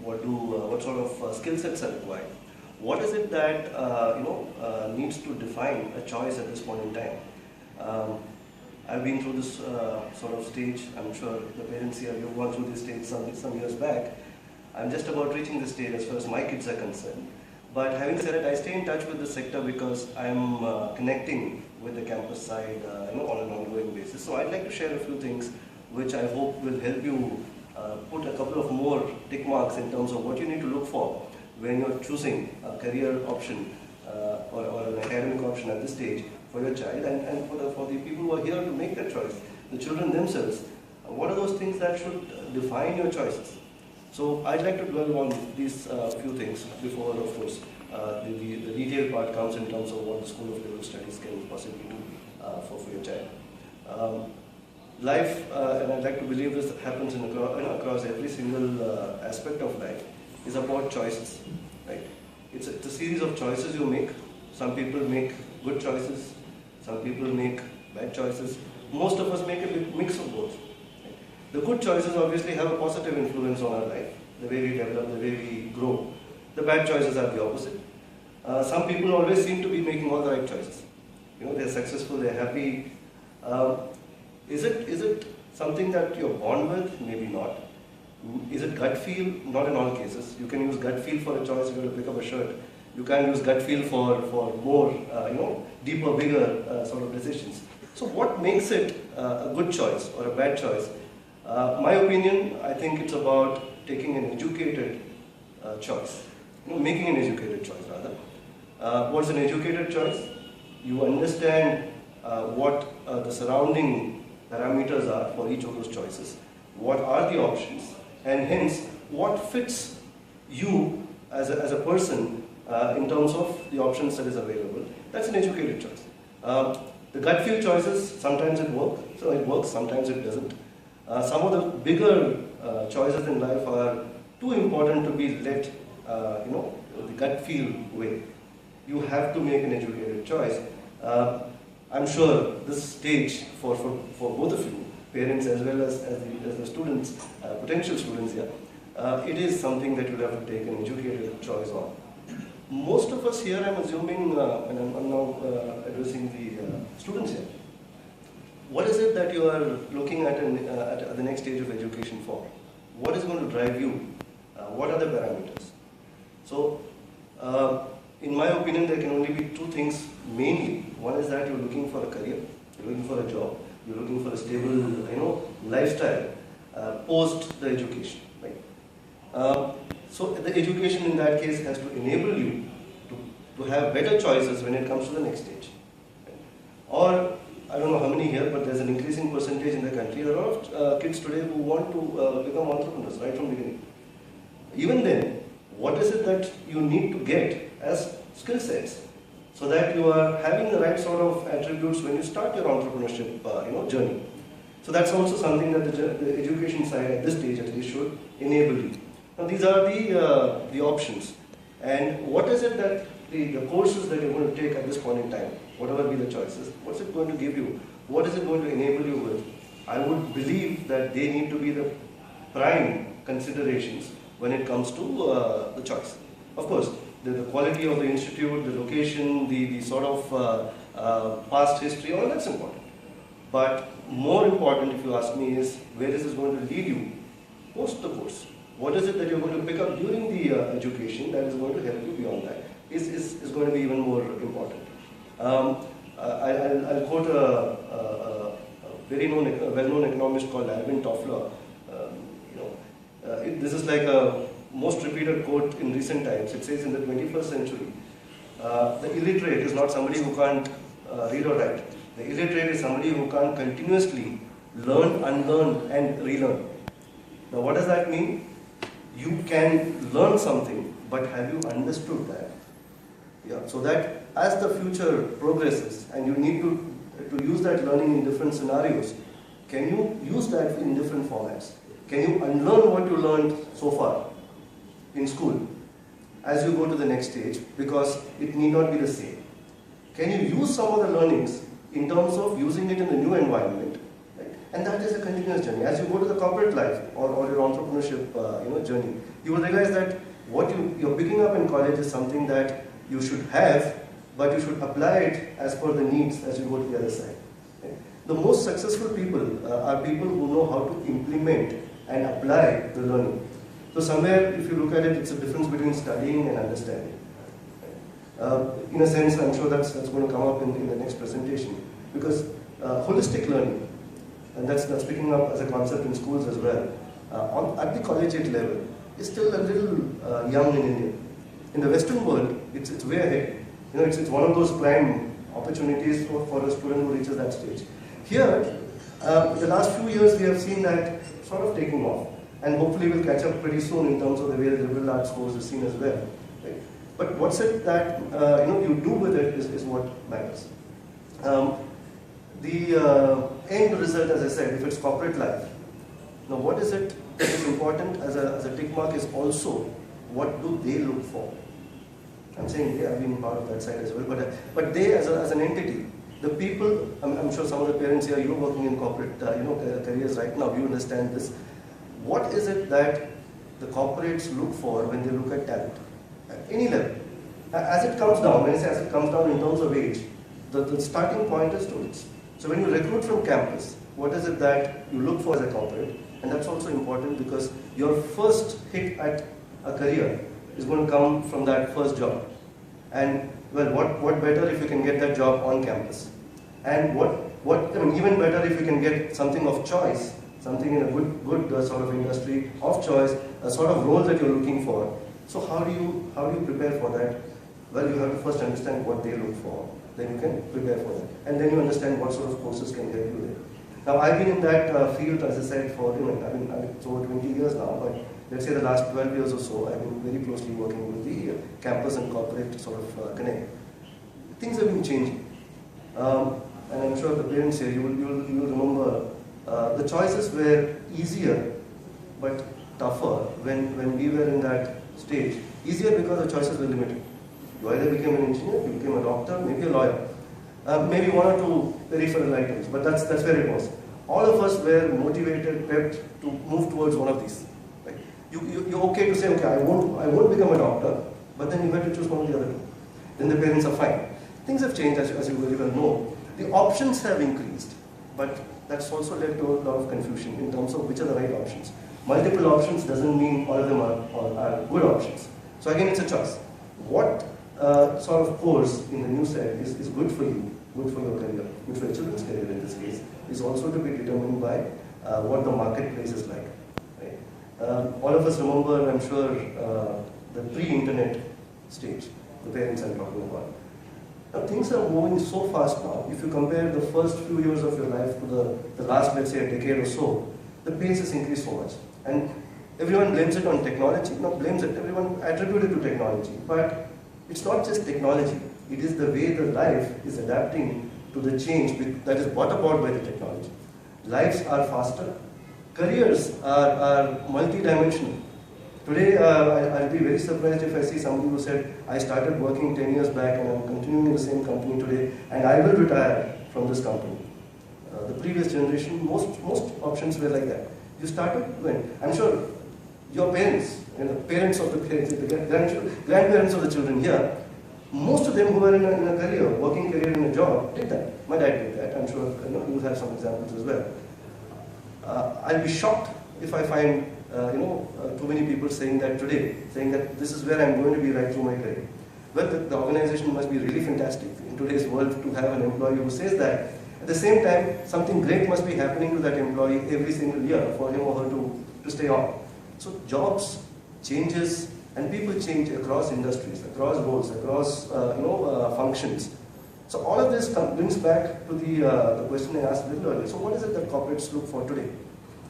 what sort of skill sets are required? What is it that needs to define a choice at this point in time? I've been through this sort of stage. I'm sure the parents here have gone through this stage some years back. I'm just about reaching this stage as far as my kids are concerned. But having said it, I stay in touch with the sector because I'm connecting with the campus side on an ongoing basis. So I'd like to share a few things which I hope will help you put a couple of more tick marks in terms of what you need to look for when you're choosing a career option or an academic option at this stage for your child, and for the people who are here to make that choice, the children themselves. What are those things that should define your choices? So I'd like to dwell on these few things before, of course, the detailed part comes in terms of what the School of Liberal Studies can possibly do for your child. Life, and I'd like to believe this happens across every single aspect of life, is about choices, right? It's a series of choices you make. Some people make good choices, some people make bad choices. Most of us make a mix of both. Right? The good choices obviously have a positive influence on our life, the way we develop, the way we grow. The bad choices are the opposite. Some people always seem to be making all the right choices. They're successful, they're happy. Is it something that you're born with? Maybe not. Is it gut feel? Not in all cases. You can use gut feel for a choice if you want to pick up a shirt. You can use gut feel for more, deeper, bigger sort of decisions. So what makes it a good choice or a bad choice? My opinion, I think it's about taking an educated choice. Making an educated choice rather. What's an educated choice? You understand what the surrounding parameters are for each of those choices. What are the options? And hence, what fits you as a person in terms of the options that is available. That's an educated choice. The gut feel choices, sometimes it works, sometimes it doesn't. Some of the bigger choices in life are too important to be let, the gut feel way. You have to make an educated choice. I'm sure this stage for both of you, parents as well as the students, potential students here, it is something that you'll have to take an educated choice on. Most of us here, I'm assuming, and I'm now addressing the students here, what is it that you are looking at the next stage of education for? What is going to drive you? What are the parameters? So, in my opinion, there can only be two things mainly. One is that you're looking for a career, you're looking for a job, you're looking for a stable, lifestyle post the education, right? So the education in that case has to enable you to have better choices when it comes to the next stage. Right? Or, I don't know how many here, but there's an increasing percentage in the country. There are a lot of kids today who want to become entrepreneurs right from the beginning. Even then, what is it that you need to get as skill sets so that you are having the right sort of attributes when you start your entrepreneurship journey? So that's also something that the education side at this stage at least should enable you. Now these are the options, and what is it that the courses that you're going to take at this point in time, whatever be the choices, what's it going to give you? What is it going to enable you with? I would believe that they need to be the prime considerations when it comes to the choice. Of course, the quality of the institute, the location, the sort of past history, all that's important. But more important, if you ask me, is where is this going to lead you post the course? What is it that you're going to pick up during the education that is going to help you beyond that is going to be even more important. I'll quote a very well-known economist called Alvin Toffler. This is like a most repeated quote in recent times. It says in the 21st century, the illiterate is not somebody who can't read or write. The illiterate is somebody who can't continuously learn, unlearn and relearn. Now what does that mean? You can learn something, but have you understood that? Yeah, so that as the future progresses and you need to use that learning in different scenarios, can you use that in different formats? Can you unlearn what you learned so far in school as you go to the next stage, because it need not be the same? Can you use some of the learnings in terms of using it in the new environment, right? And that is a continuous journey. As you go to the corporate life or your entrepreneurship journey, you will realize that what you're picking up in college is something that you should have, but you should apply it as per the needs as you go to the other side. Okay? The most successful people are people who know how to implement and apply the learning. So somewhere, if you look at it, it's a difference between studying and understanding. In a sense, I'm sure that's going to come up in the next presentation, because holistic learning, and that's picking up as a concept in schools as well, at the collegiate level, is still a little young in India. In the Western world, it's way ahead. It's one of those prime opportunities for a student who reaches that stage. Here, the last few years, we have seen that sort of taking off, and hopefully we'll catch up pretty soon in terms of the way the liberal arts course is seen as well. Right? But what's it that you do with it is what matters. The end result, as I said, if it's corporate life, now what is it that is important as a tick mark is also what do they look for. I'm saying I've been part of that side as well, but they as an entity, the people, I'm sure some of the parents here, you're working in corporate careers right now, you understand this. What is it that the corporates look for when they look at talent? At any level. As it comes down, when I say as it comes down in terms of age, the starting point is students. So when you recruit from campus, what is it that you look for as a corporate? And that's also important because your first hit at a career is going to come from that first job. And well, what better if you can get that job on campus? And even better if you can get something of choice, something in a good sort of industry of choice, a sort of role that you're looking for. So how do you prepare for that? Well, you have to first understand what they look for. Then you can prepare for that. And then you understand what sort of courses can help you there. Now, I've been in that field, as I said, for, it's over 20 years now, but let's say the last 12 years or so, I've been very closely working with the campus and corporate sort of connect. Things have been changing. And I'm sure the parents here, you will remember, the choices were easier, but tougher when we were in that stage. Easier because the choices were limited. You either became an engineer, you became a doctor, maybe a lawyer. Maybe one or two peripheral items, but that's where it was. All of us were motivated, prepped to move towards one of these. Right? You're okay to say, okay, I won't become a doctor, but then you have to choose one of the other two. Then the parents are fine. Things have changed, as you very well know. The options have increased, but that's also led to a lot of confusion in terms of which are the right options. Multiple options doesn't mean all of them are good options. So again, it's a choice. What sort of course in the new set is good for you, good for your career, good for your children's career in this case, is also to be determined by what the marketplace is like. Right? All of us remember, I'm sure, the pre-internet stage, the parents I'm talking about. Now things are moving so fast now. If you compare the first few years of your life to the last, let's say, a decade or so, the pace has increased so much. And everyone blames it on technology, not blames it, everyone attributes it to technology. But it's not just technology, it is the way the life is adapting to the change that is brought about by the technology. Lives are faster, careers are multi-dimensional. Today, I'll be very surprised if I see somebody who said, I started working 10 years back and I'm continuing in the same company today and I will retire from this company. The previous generation, most options were like that. You started when? I'm sure your parents, parents of the parents, the grandparents of the children here, most of them who were in a career, working career in a job, did that. My dad did that. I'm sure you'll have some examples as well. I'll be shocked if I find too many people saying that today, saying that this is where I'm going to be right through my career. Well, the organization must be really fantastic in today's world to have an employee who says that. At the same time, something great must be happening to that employee every single year for him or her to stay on. So jobs, changes, and people change across industries, across roles, across functions. So all of this brings back to the question I asked a little earlier. So what is it that corporates look for today?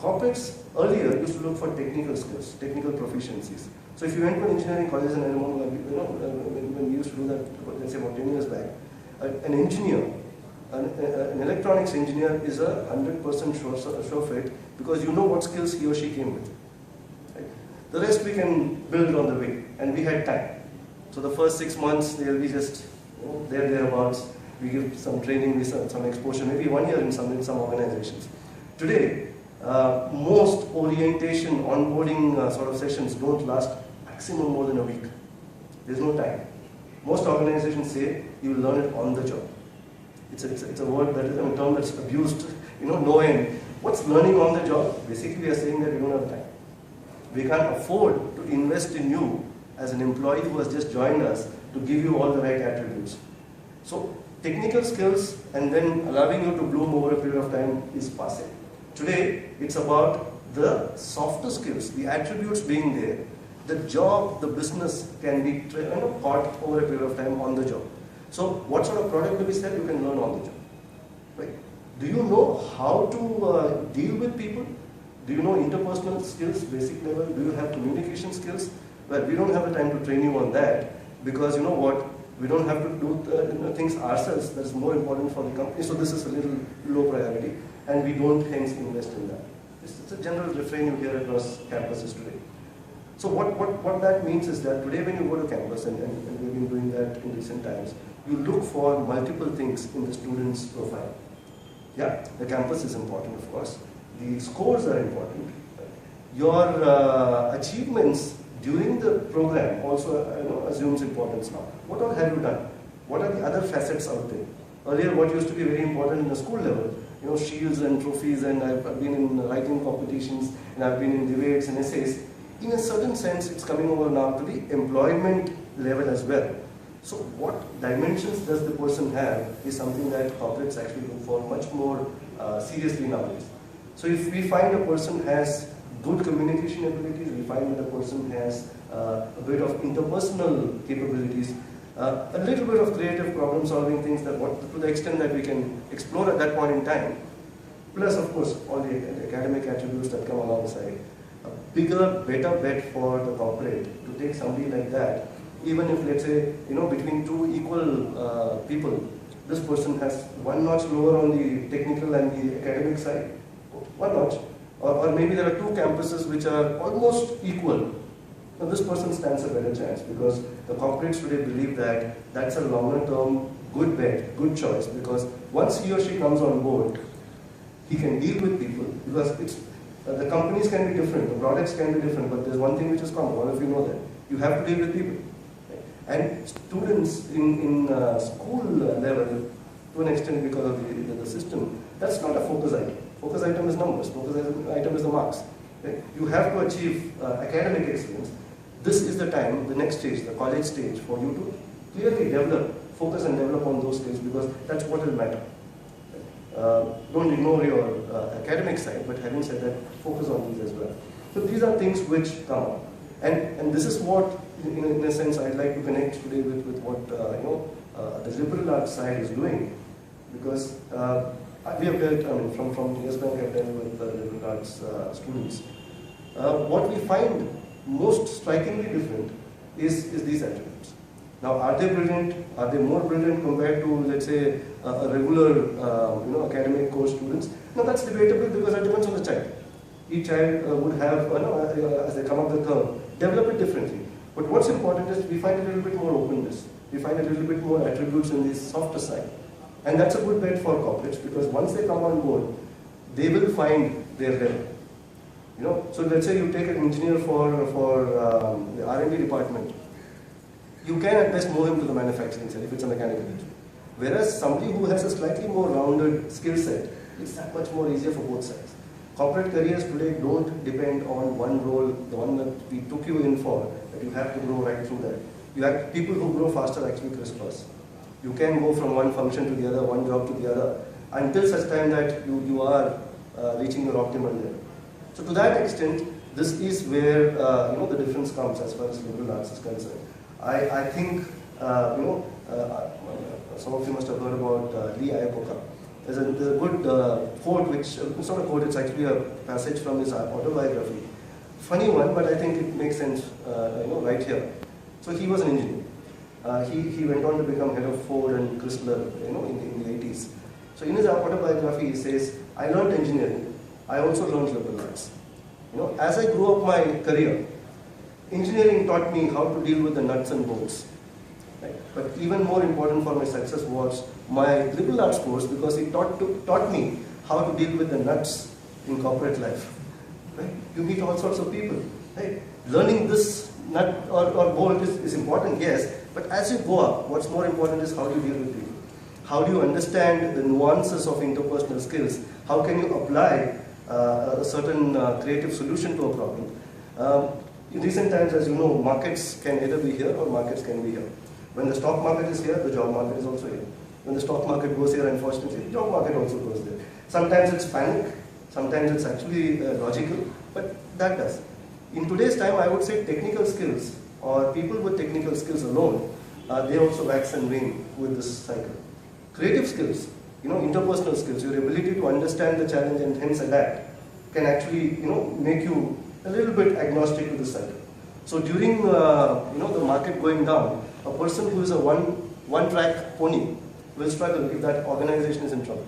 Corporates earlier used to look for technical skills, technical proficiencies. So if you went to an engineering college, and I remember when we used to do that, let's say about 10 years back, an engineer, an electronics engineer is a 100% sure fit because you know what skills he or she came with. Right? The rest we can build on the way, and we had time. So the first 6 months they'll be just thereabouts. We give some training, some exposure, maybe 1 year in some organizations. Today, most orientation, onboarding sort of sessions don't last maximum more than a week. There's no time. Most organizations say you will learn it on the job. It's a word that is a term that's abused, no end. What's learning on the job? Basically, we are saying that we don't have time. We can't afford to invest in you as an employee who has just joined us to give you all the right attributes. So, technical skills and then allowing you to bloom over a period of time is passé. Today, it's about the softer skills, the attributes being there. The job, the business can be taught over a period of time on the job. So, what sort of product do we sell? You can learn on the job. Right? Do you know how to deal with people? Do you know interpersonal skills, basic level? Do you have communication skills? Well, we don't have the time to train you on that because you know what? We don't have to do things ourselves. That's more important for the company. So this is a little low priority, and we don't hence invest in that. It's a general refrain you hear across campuses today. So what that means is that today when you go to campus, and we've been doing that in recent times, you look for multiple things in the student's profile. Yeah, the campus is important, of course. The scores are important. Your achievements during the program also assumes importance now. What all have you done? What are the other facets out there? Earlier, what used to be very important in the school level, shields and trophies, and I've been in writing competitions, and I've been in debates and essays. In a certain sense, it's coming over now to the employment level as well. So what dimensions does the person have is something that corporates actually look for much more seriously nowadays. So if we find a person has good communication abilities, we find that a person has a bit of interpersonal capabilities, a little bit of creative problem solving things that to the extent that we can explore at that point in time, plus of course all the academic attributes that come alongside. A bigger, better bet for the corporate to take somebody like that, even if let's say, between two equal people, this person has one notch lower on the technical and the academic side, one notch. Or maybe there are two campuses which are almost equal. Now this person stands a better chance because the corporates today believe that that's a longer term good bet, good choice, because once he or she comes on board, he can deal with people because the companies can be different, the products can be different, but there's one thing which is common, all of you know that. You have to deal with people. And students in school level, to an extent because of the system, that's not a focus item. Focus item is numbers, focus item is the marks. Right? You have to achieve academic excellence. This is the time, the next stage, the college stage, for you to clearly focus and develop on those skills because that's what will matter. Don't ignore your academic side, but having said that, focus on these as well. So these are things which come up. And this is what, in a sense, I'd like to connect today with what the liberal arts side is doing, because we have dealt, from Yes Bank, I've dealt with liberal arts students. What we find most strikingly different is these attributes. Now, are they brilliant? Are they more brilliant compared to, let's say, a regular, academic course students? No, that's debatable because it depends on the child. Each child would have, as they come up the curve, develop it differently. But what's important is we find a little bit more openness. We find a little bit more attributes in the softer side. And that's a good bet for corporates because once they come on board, they will find their level. So let's say you take an engineer for the R&D department. You can at best move him to the manufacturing side if it's a mechanical engineer. Whereas somebody who has a slightly more rounded skill set, it's that much more easier for both sides. Corporate careers today don't depend on one role, the one that we took you in for, that you have to grow right through that. You have people who grow faster actually crisscross. You can go from one function to the other, one job to the other, until such time that you are reaching your optimal level. So to that extent, this is where the difference comes as far as liberal arts is concerned. I think some of you must have heard about Lee Iacocca. There's a good quote, which it's not a quote, it's actually a passage from his autobiography. Funny one, but I think it makes sense, right here. So he was an engineer. He went on to become head of Ford and Chrysler, in the 80s. So in his autobiography, he says, "I learned engineering. I also learned liberal arts. As I grew up my career, engineering taught me how to deal with the nuts and bolts. Right? But even more important for my success was my liberal arts course because it taught me how to deal with the nuts in corporate life. Right? You meet all sorts of people. Right? Learning this nut or bolt is important, yes, but as you go up, what's more important is how do you deal with people. How do you understand the nuances of interpersonal skills? How can you apply a certain creative solution to a problem? In recent times, as you know, markets can either be here or markets can be here. When the stock market is here, the job market is also here. When the stock market goes here, unfortunately, the job market also goes there. Sometimes it's panic, sometimes it's actually logical, but that does. In today's time, I would say technical skills or people with technical skills alone, they also wax and wane with this cycle. Creative skills, interpersonal skills, your ability to understand the challenge and hence adapt can actually, make you a little bit agnostic to the cycle. So during, the market going down, a person who is a one-track pony will struggle if that organization is in trouble.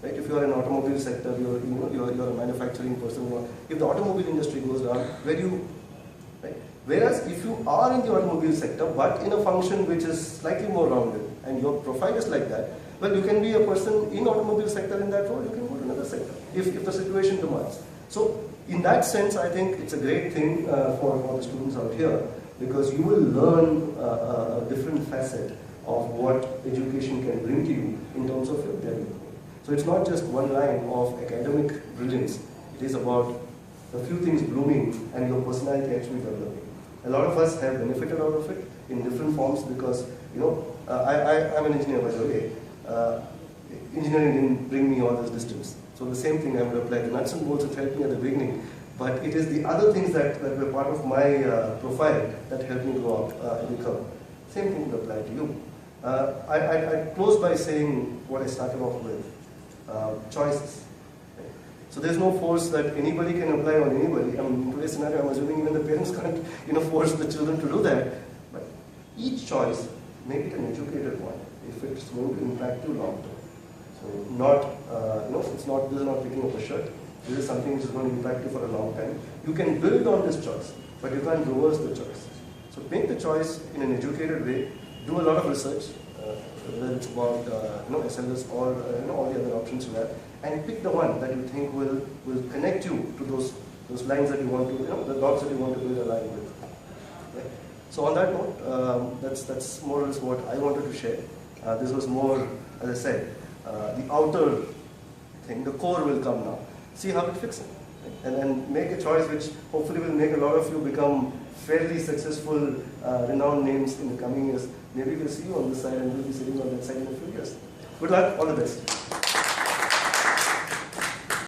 Right? If you are in automobile sector, you're a manufacturing person. If the automobile industry goes down, where do you, right? Whereas if you are in the automobile sector, but in a function which is slightly more rounded, and your profile is like that, well, you can be a person in automobile sector in that role, you can go to another sector, if the situation demands. So, in that sense, I think it's a great thing for the students out here, because you will learn a different facet of what education can bring to you in terms of your development. So it's not just one line of academic brilliance, it is about a few things blooming and your personality actually developing. A lot of us have benefited out of it in different forms because, I'm an engineer by the way. Engineering didn't bring me all this distance. So the same thing I would apply. The nuts and bolts had helped me at the beginning, but it is the other things that were part of my profile that helped me grow up and become. Same thing would apply to you. I close by saying what I started off with, choices. So there's no force that anybody can apply on anybody. I mean, in today's scenario, I'm assuming even the parents can't, force the children to do that. But each choice, make it an educated one, if it's going to impact you long term. So not, this is not picking up a shirt. This is something which is going to impact you for a long time. You can build on this choice, but you can't reverse the choice. So make the choice in an educated way. Do a lot of research, whether it's about SLS or all the other options you have, and pick the one that you think will connect you to those lines that you want to, the dots that you want to build a line with. Okay? So on that note, that's more or less what I wanted to share. This was more, as I said, the outer thing. The core will come now. See how it fits in, right? and make a choice which hopefully will make a lot of you become fairly successful, renowned names in the coming years. Maybe we'll see you on this side and we'll be sitting on that side in a few years. Good luck, all the best.